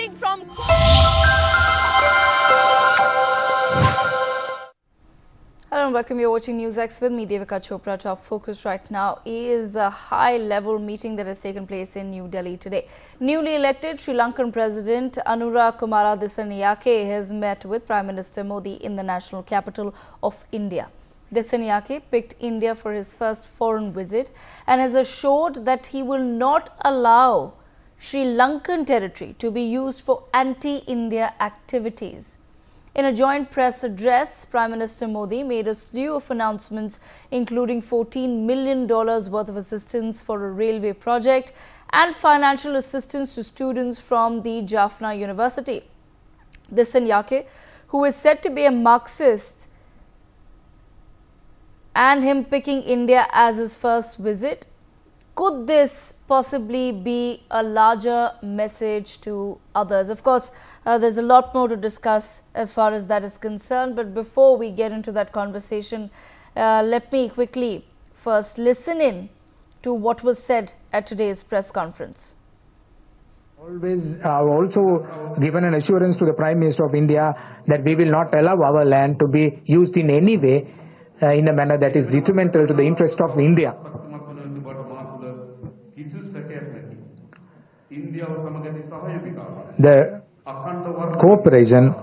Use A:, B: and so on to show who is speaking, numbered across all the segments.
A: reporting from...
B: Hello and welcome. You're watching Newsx with me, Devika Chopra. Top focus right now is a high-level meeting that has taken place in New Delhi today. Newly elected Sri Lankan President Dissanayake has met with Prime Minister Modi in the national capital of India. Dissanayake picked India for his first foreign visit and has assured that he will not allow Sri Lankan territory to be used for anti-India activities. In a joint press address, Prime Minister Modi made a slew of announcements, including $14 million worth of assistance for a railway project and financial assistance to students from the Jaffna University. Dissanayake, who is said to be a Marxist, and him picking India as his first visit, could this possibly be a larger message to others? Of course, there's a lot more to discuss as far as that is concerned. But before we get into that conversation, let me quickly first listen in to what was said at today's press conference.
C: Always also given an assurance to the Prime Minister of India that we will not allow our land to be used in any way in a manner that is detrimental to the interest of India. The cooperation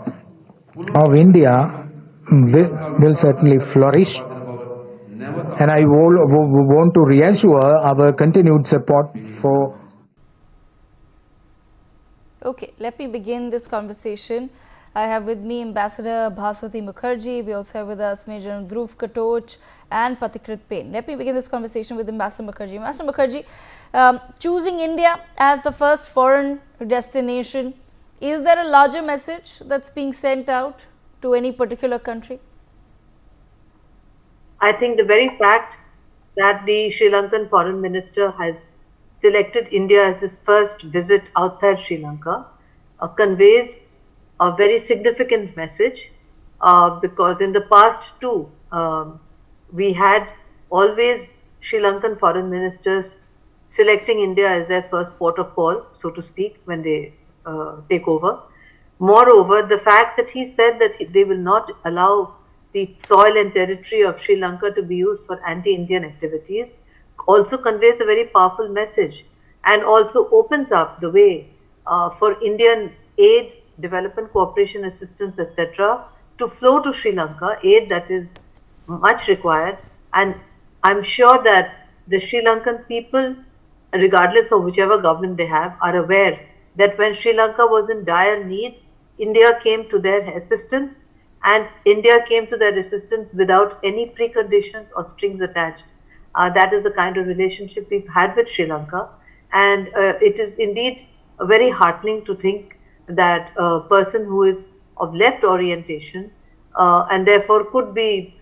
C: of India will certainly flourish, and I want to reassure our continued support for.
B: Okay, let me begin this conversation. I have with me Ambassador Bhaswati Mukherjee. We also have with us Major Dhruv Katoch and Patikrit Pain. Let me begin this conversation with Ambassador Mukherjee. Ambassador Mukherjee, choosing India as the first foreign destination, is there a larger message that's being sent out to any particular country?
D: I think the very fact that the Sri Lankan Foreign Minister has selected India as his first visit outside Sri Lanka conveys a very significant message, because in the past too, we had always Sri Lankan foreign ministers selecting India as their first port of call, so to speak, when they take over. Moreover, the fact that he said that they will not allow the soil and territory of Sri Lanka to be used for anti-Indian activities also conveys a very powerful message, and also opens up the way for Indian aid, development cooperation assistance, etc., to flow to Sri Lanka, aid that is much required. And I'm sure that the Sri Lankan people, regardless of whichever government they have, are aware that when Sri Lanka was in dire need, India came to their assistance, and India came to their assistance without any preconditions or strings attached. That is the kind of relationship we've had with Sri Lanka, and it is indeed very heartening to think that a person who is of left orientation and therefore could be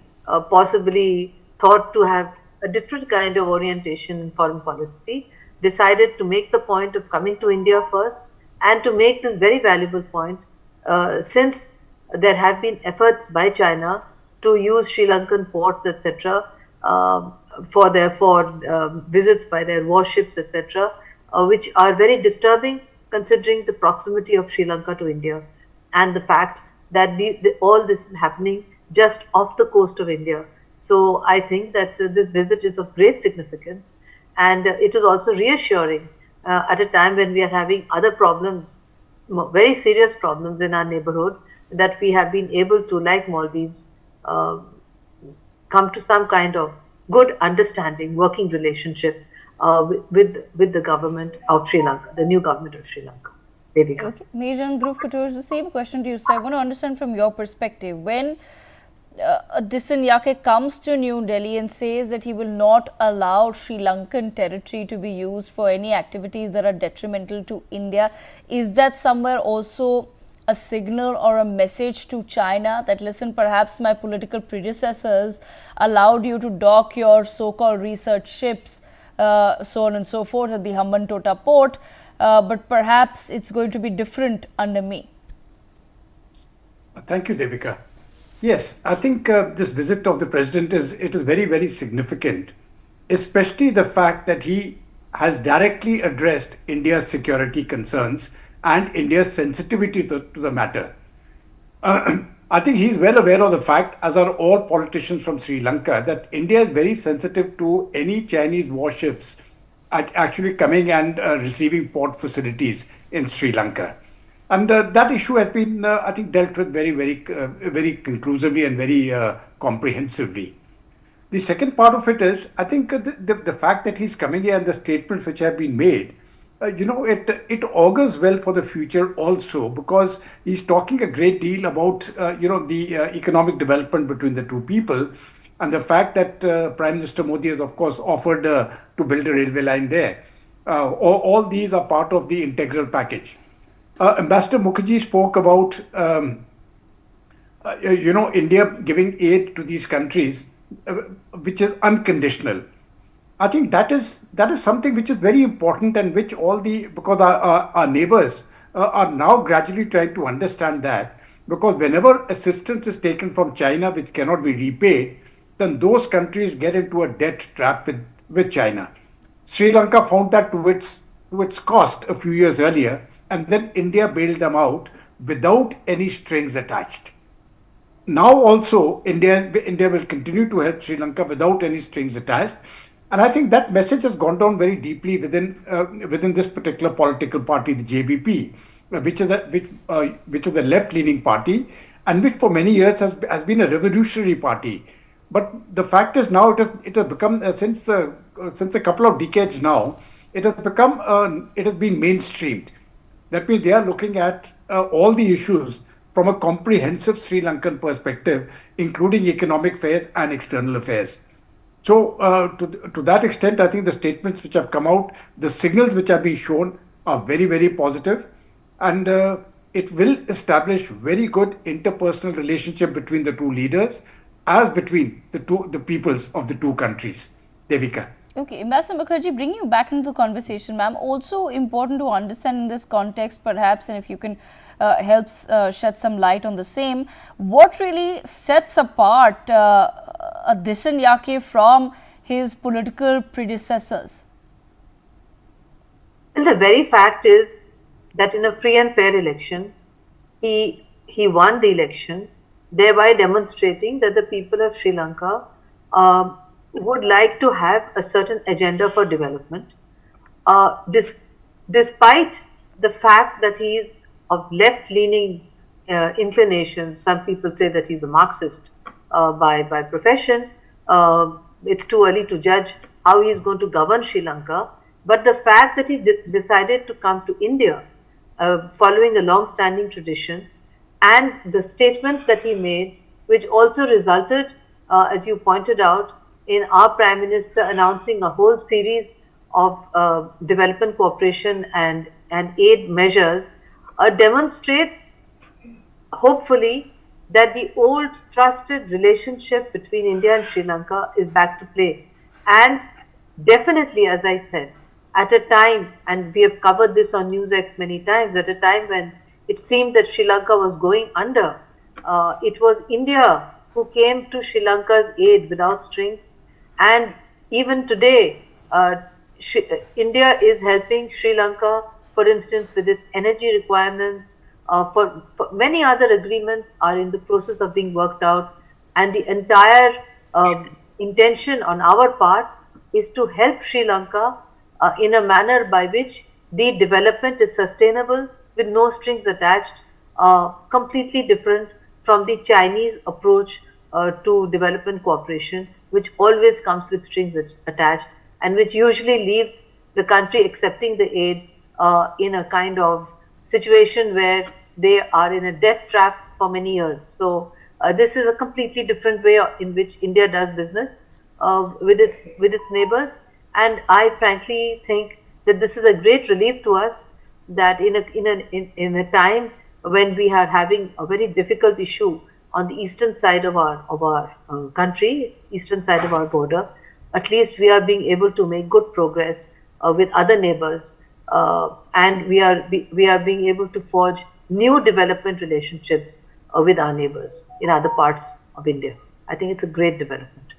D: possibly thought to have a different kind of orientation in foreign policy, decided to make the point of coming to India first, and to make this very valuable point, since there have been efforts by China to use Sri Lankan ports, etc., for visits by their warships, etc., which are very disturbing considering the proximity of Sri Lanka to India, and the fact that all this is happening just off the coast of India. So I think that this visit is of great significance, and it is also reassuring at a time when we are having other problems, very serious problems in our neighborhood, that we have been able to, like Maldives, come to some kind of good understanding, working relationship with the government of Sri Lanka, the new government of Sri Lanka.
B: Okay. Major Dhruv Katoch, the same question to you. So I want to understand from your perspective, when Dissanayake comes to New Delhi and says that he will not allow Sri Lankan territory to be used for any activities that are detrimental to India, is that somewhere also a signal or a message to China that, listen, perhaps my political predecessors allowed you to dock your so-called research ships, so on and so forth, at the Hambantota port, but perhaps it's going to be different under me?
E: Thank you, Devika. Yes, I think this visit of the president is very, very significant, especially the fact that he has directly addressed India's security concerns and India's sensitivity to the matter. I think he's well aware of the fact, as are all politicians from Sri Lanka, that India is very sensitive to any Chinese warships actually coming and receiving port facilities in Sri Lanka. And that issue has been, I think, dealt with very conclusively and very comprehensively. The second part of it is, I think, the fact that he's coming here and the statements which have been made, it augurs well for the future also, because he's talking a great deal about, the economic development between the two people, and the fact that Prime Minister Modi has, of course, offered to build a railway line there. All these are part of the integral package. Ambassador Mukherjee spoke about, India giving aid to these countries, which is unconditional. I think that is something which is very important, and which because our neighbors are now gradually trying to understand that, because whenever assistance is taken from China which cannot be repaid, then those countries get into a debt trap with China. Sri Lanka found that to its cost a few years earlier, and then India bailed them out without any strings attached. Now also India will continue to help Sri Lanka without any strings attached. And I think that message has gone down very deeply within this particular political party, the JBP, which is a left-leaning party, and which for many years has been a revolutionary party. But the fact is now it has become since a couple of decades now, it has been mainstreamed. That means they are looking at all the issues from a comprehensive Sri Lankan perspective, including economic affairs and external affairs. So to that extent, I think the statements which have come out, the signals which are being shown are very, very positive, and it will establish very good interpersonal relationship between the two leaders, as between the peoples of the two countries. Devika.
B: Okay, Ambassador Mukherjee, bring you back into the conversation, ma'am. Also important to understand in this context, perhaps, and if you can help shed some light on the same, what really sets apart Dissanayake from his political predecessors?
D: And the very fact is that in a free and fair election, he won the election, thereby demonstrating that the people of Sri Lanka would like to have a certain agenda for development. Despite the fact that he is of left-leaning inclinations, some people say that he's a Marxist by profession. It's too early to judge how he is going to govern Sri Lanka. But the fact that he decided to come to India, following a long-standing tradition, and the statements that he made, which also resulted, as you pointed out, in our Prime Minister announcing a whole series of development cooperation and aid measures, demonstrates, hopefully, that the old trusted relationship between India and Sri Lanka is back to play. And definitely, as I said, at a time, and we have covered this on Newsx many times, at a time when it seemed that Sri Lanka was going under, it was India who came to Sri Lanka's aid without strings. And even today, India is helping Sri Lanka, for instance, with its energy requirements. For many other agreements are in the process of being worked out, and the entire intention on our part is to help Sri Lanka in a manner by which the development is sustainable with no strings attached, completely different from the Chinese approach to development cooperation, which always comes with strings attached, and which usually leaves the country accepting the aid in a kind of situation where they are in a debt trap for many years. So this is a completely different way in which India does business with its neighbors, and I frankly think that this is a great relief to us, that in a time when we are having a very difficult issue on the eastern side of our country, eastern side of our border, at least we are being able to make good progress with other neighbors, and we are being able to forge new development relationships with our neighbors in other parts of India. I think it's a great development.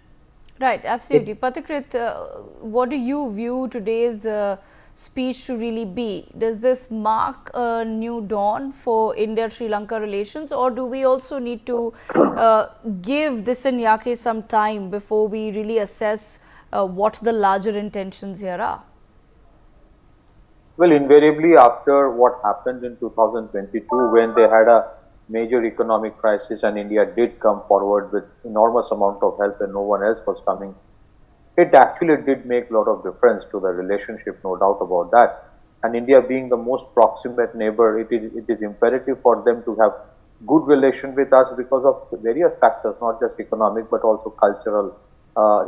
B: Right, absolutely. Pathikrit, what do you view today's speech to really be? Does this mark a new dawn for India-Sri Lanka relations, or do we also need to give Dissanayake some time before we really assess what the larger intentions here are?
A: Well, invariably after what happened in 2022, when they had a major economic crisis and India did come forward with enormous amount of help and no one else was coming, it actually did make a lot of difference to the relationship, no doubt about that. And India being the most proximate neighbor, it is imperative for them to have good relation with us because of various factors, not just economic, but also cultural,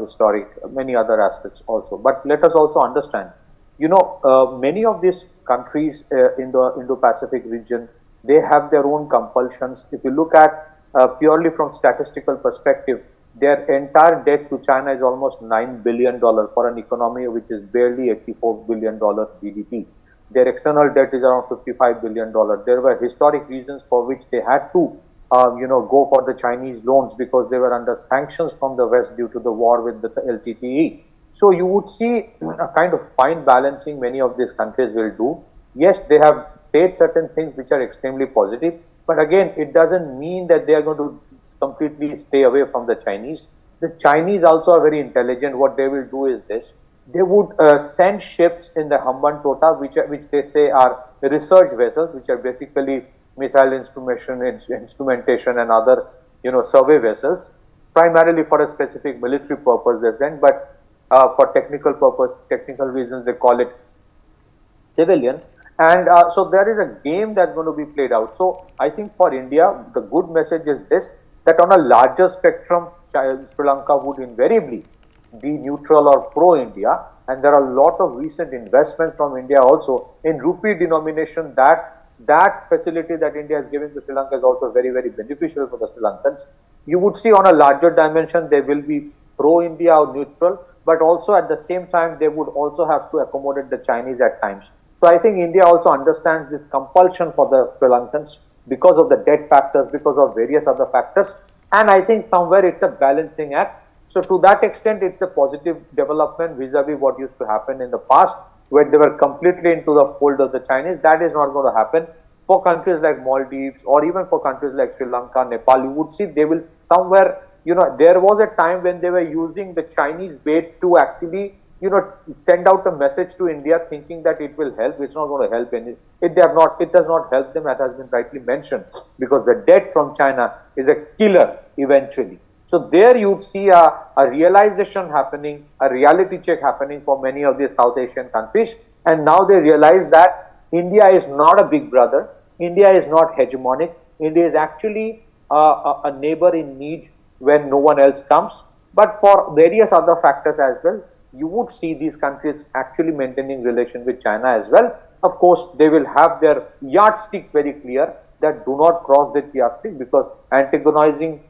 A: historic, many other aspects also. But let us also understand, many of these countries in the Indo-Pacific region, they have their own compulsions. If you look at purely from statistical perspective, their entire debt to China is almost $9 billion for an economy which is barely $84 billion GDP. Their external debt is around $55 billion. There were historic reasons for which they had to, go for the Chinese loans because they were under sanctions from the West due to the war with the LTTE. So you would see a kind of fine balancing many of these countries will do. Yes, they have said certain things which are extremely positive, but again, it doesn't mean that they are going to completely stay away from the Chinese. The Chinese also are very intelligent. What they will do is this: they would send ships in the Hambantota, which they say are research vessels, which are basically missile instrumentation and other survey vessels, primarily for a specific military purpose they send, but for technical reasons they call it civilian. And so there is a game that's going to be played out. So I think for India, the good message is this, that on a larger spectrum, Sri Lanka would invariably be neutral or pro-India. And there are a lot of recent investments from India also in rupee denomination. That facility that India is giving to Sri Lanka is also very, very beneficial for the Sri Lankans. You would see on a larger dimension, they will be pro-India or neutral, but also at the same time, they would also have to accommodate the Chinese at times. So I think India also understands this compulsion for the Sri Lankans because of the debt factors, because of various other factors. And I think somewhere it's a balancing act. So to that extent, it's a positive development vis-a-vis what used to happen in the past, where they were completely into the fold of the Chinese. That is not going to happen. For countries like Maldives or even for countries like Sri Lanka, Nepal, you would see they will somewhere, there was a time when they were using the Chinese bait to actually send out a message to India thinking that it will help. It's not going to help any. It does not help them, as has been rightly mentioned, because the debt from China is a killer eventually. So there you'd see a realization happening, a reality check happening for many of these South Asian countries. And now they realize that India is not a big brother. India is not hegemonic. India is actually a neighbor in need when no one else comes. But for various other factors as well, you would see these countries actually maintaining relation with China as well. Of course, they will have their yardsticks very clear that do not cross that yardstick, because antagonizing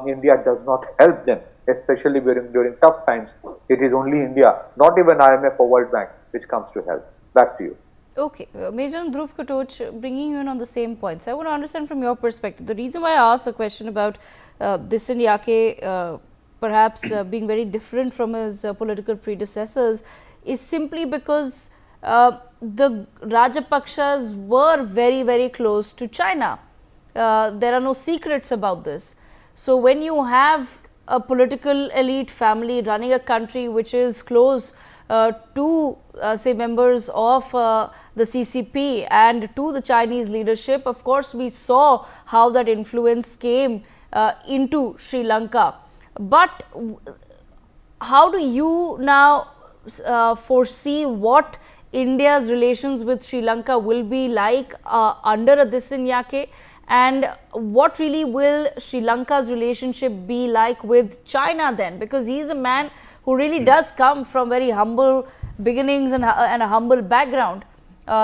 A: India does not help them, especially during tough times. It is only India, not even IMF or World Bank, which comes to help. Back to you.
B: Okay, Major Dhruv Katoch, bringing you in on the same points. I want to understand from your perspective, the reason why I asked the question about Dissanayake perhaps being very different from his political predecessors is simply because the Rajapakshas were very, very close to China. There are no secrets about this. So when you have a political elite family running a country which is close to say members of the CCP and to the Chinese leadership, of course we saw how that influence came into Sri Lanka. But how do you now foresee what India's relations with Sri Lanka will be like under a Dissanayake, and what really will Sri Lanka's relationship be like with China then? Because he is a man who really does come from very humble beginnings and a humble background.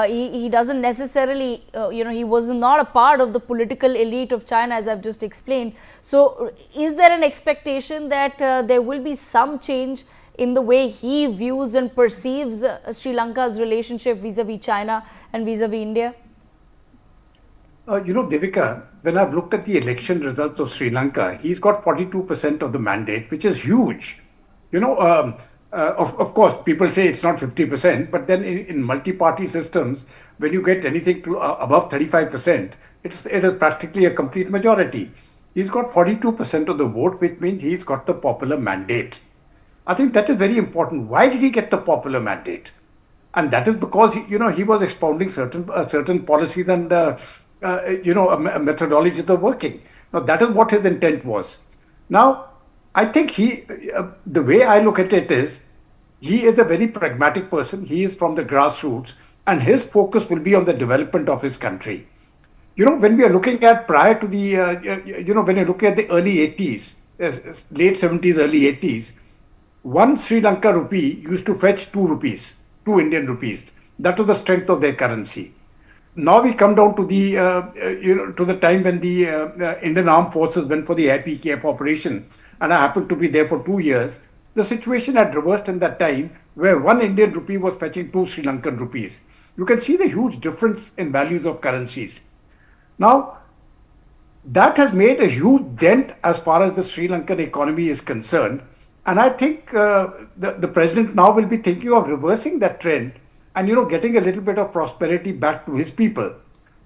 B: He doesn't necessarily, he was not a part of the political elite of China, as I've just explained. So is there an expectation that there will be some change in the way he views and perceives Sri Lanka's relationship vis-a-vis China and vis-a-vis India?
E: Devika, when I've looked at the election results of Sri Lanka, he's got 42% of the mandate, which is huge. of course, people say it's not 50%, but then in multi-party systems, when you get anything to above 35%, it is practically a complete majority. He's got 42% of the vote, which means he's got the popular mandate. I think that is very important. Why did he get the popular mandate? And that is because he was expounding certain policies and a methodology of working. Now that is what his intent was. Now I think the way I look at it is, he is a very pragmatic person. He is from the grassroots, and his focus will be on the development of his country. When we are looking at prior to the, when you look at the early 80s, late 70s, early 80s, one Sri Lanka rupee used to fetch 2 rupees, 2 Indian rupees. That was the strength of their currency. Now we come down to the, to the time when the Indian Armed Forces went for the IPKF operation, and I happened to be there for 2 years. The situation had reversed in that time, where 1 Indian rupee was fetching 2 Sri Lankan rupees. You can see the huge difference in values of currencies. Now, that has made a huge dent as far as the Sri Lankan economy is concerned. And I think the president now will be thinking of reversing that trend and, getting a little bit of prosperity back to his people.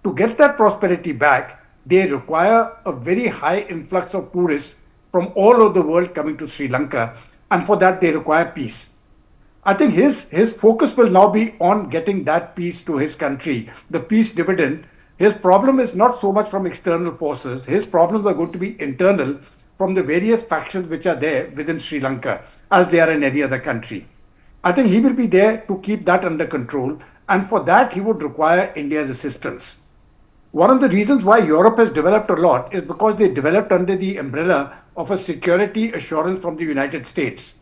E: To get that prosperity back, they require a very high influx of tourists from all over the world coming to Sri Lanka. And for that, they require peace. I think his focus will now be on getting that peace to his country, the peace dividend. His problem is not so much from external forces. His problems are going to be internal from the various factions which are there within Sri Lanka, as they are in any other country. I think he will be there to keep that under control, and for that he would require India's assistance. One of the reasons why Europe has developed a lot is because they developed under the umbrella of a security assurance from the United States.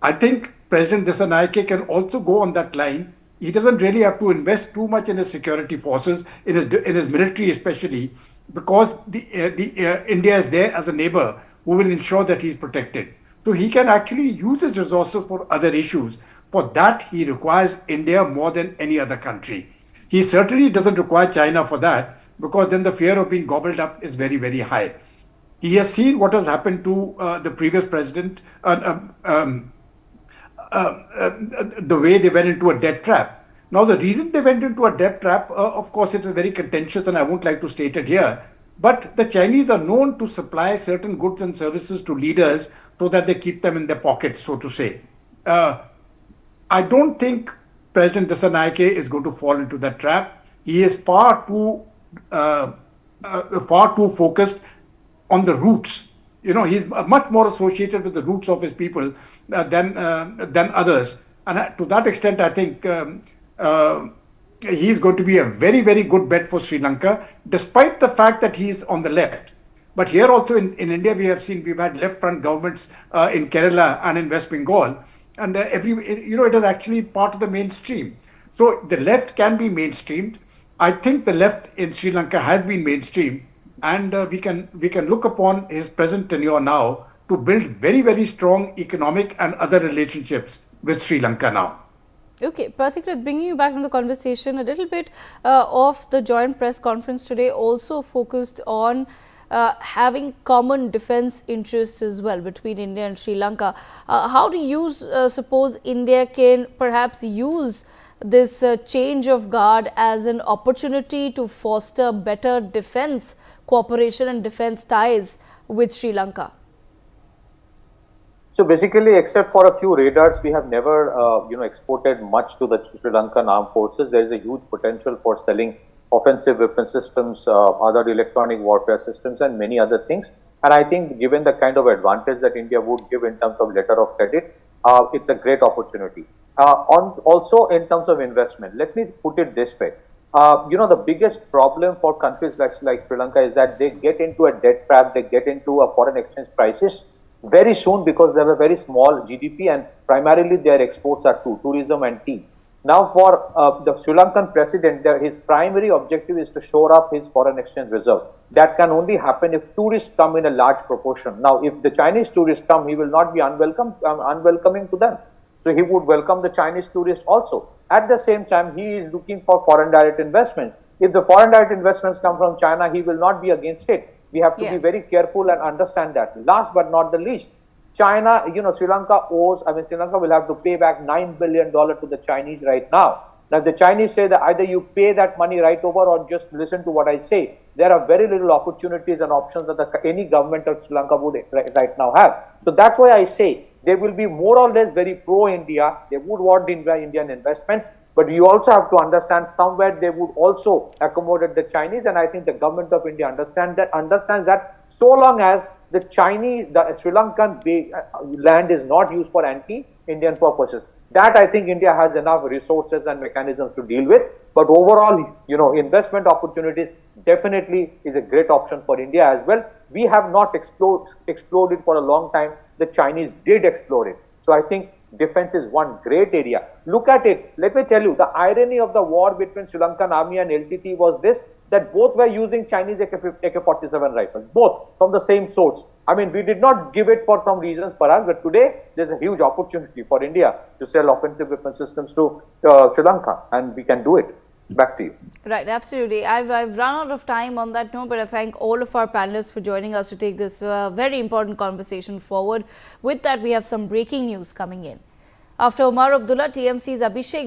E: I think President Dissanayake can also go on that line. He doesn't really have to invest too much in his security forces, in his military especially, because India is there as a neighbor who will ensure that he's protected. So he can actually use his resources for other issues. For that, he requires India more than any other country. He certainly doesn't require China for that, because then the fear of being gobbled up is very, very high. He has seen what has happened to the previous president, the way they went into a debt trap. Now, the reason they went into a debt trap, of course, it's very contentious and I won't like to state it here. But the Chinese are known to supply certain goods and services to leaders so that they keep them in their pockets, so to say. I don't think President Dissanayake is going to fall into that trap. He is far too focused on the roots. He's much more associated with the roots of his people than others. And to that extent, I think he's going to be a very, very good bet for Sri Lanka, despite the fact that he's on the left. But here also in India, we've had left-front governments in Kerala and in West Bengal, and it is actually part of the mainstream. So the left can be mainstreamed. I think the left in Sri Lanka has been mainstreamed, and we can look upon his present tenure now to build very, very strong economic and other relationships with Sri Lanka now.
B: Okay, Pratik, bringing you back in the conversation, a little bit of the joint press conference today also focused on having common defense interests as well between India and Sri Lanka. How do you suppose India can perhaps use this change of guard as an opportunity to foster better defense cooperation and defense ties with Sri Lanka?
A: So basically, except for a few radars, we have never, exported much to the Sri Lankan armed forces. There is a huge potential for selling offensive weapon systems, other electronic warfare systems, and many other things. And I think, given the kind of advantage that India would give in terms of letter of credit, it's a great opportunity. Also, in terms of investment, let me put it this way. The biggest problem for countries like Sri Lanka is that they get into a debt trap, they get into a foreign exchange crisis very soon because they have a very small GDP and primarily their exports are to tourism and tea. Now for the Sri Lankan president, his primary objective is to shore up his foreign exchange reserve. That can only happen if tourists come in a large proportion. Now if the Chinese tourists come, he will not be unwelcoming to them. So he would welcome the Chinese tourists also. At the same time, he is looking for foreign direct investments. If the foreign direct investments come from China, he will not be against it. We have to be very careful and understand that. Last but not the least, China, Sri Lanka owes, Sri Lanka will have to pay back $9 billion to the Chinese right now. Now, the Chinese say that either you pay that money right over or just listen to what I say. There are very little opportunities and options that any government of Sri Lanka would right now have. So that's why I say they will be more or less very pro-India. They would want Indian investments. But you also have to understand somewhere they would also accommodate the Chinese. And I think the government of India understands that so long as the Sri Lankan land is not used for anti-Indian purposes. That I think India has enough resources and mechanisms to deal with. But overall, investment opportunities definitely is a great option for India as well. We have not explored it for a long time. The Chinese did explore it. So I think defense is one great area. Look at it. Let me tell you, the irony of the war between Sri Lankan army and LTT was this, that both were using Chinese AK-47 rifles, both from the same source. We did not give it for some reasons perhaps, but today there's a huge opportunity for India to sell offensive weapon systems to Sri Lanka, and we can do it. Back to you.
B: Right, absolutely. I've run out of time on that note, but I thank all of our panelists for joining us to take this very important conversation forward. With that, we have some breaking news coming in. After Omar Abdullah, TMC's Abhishek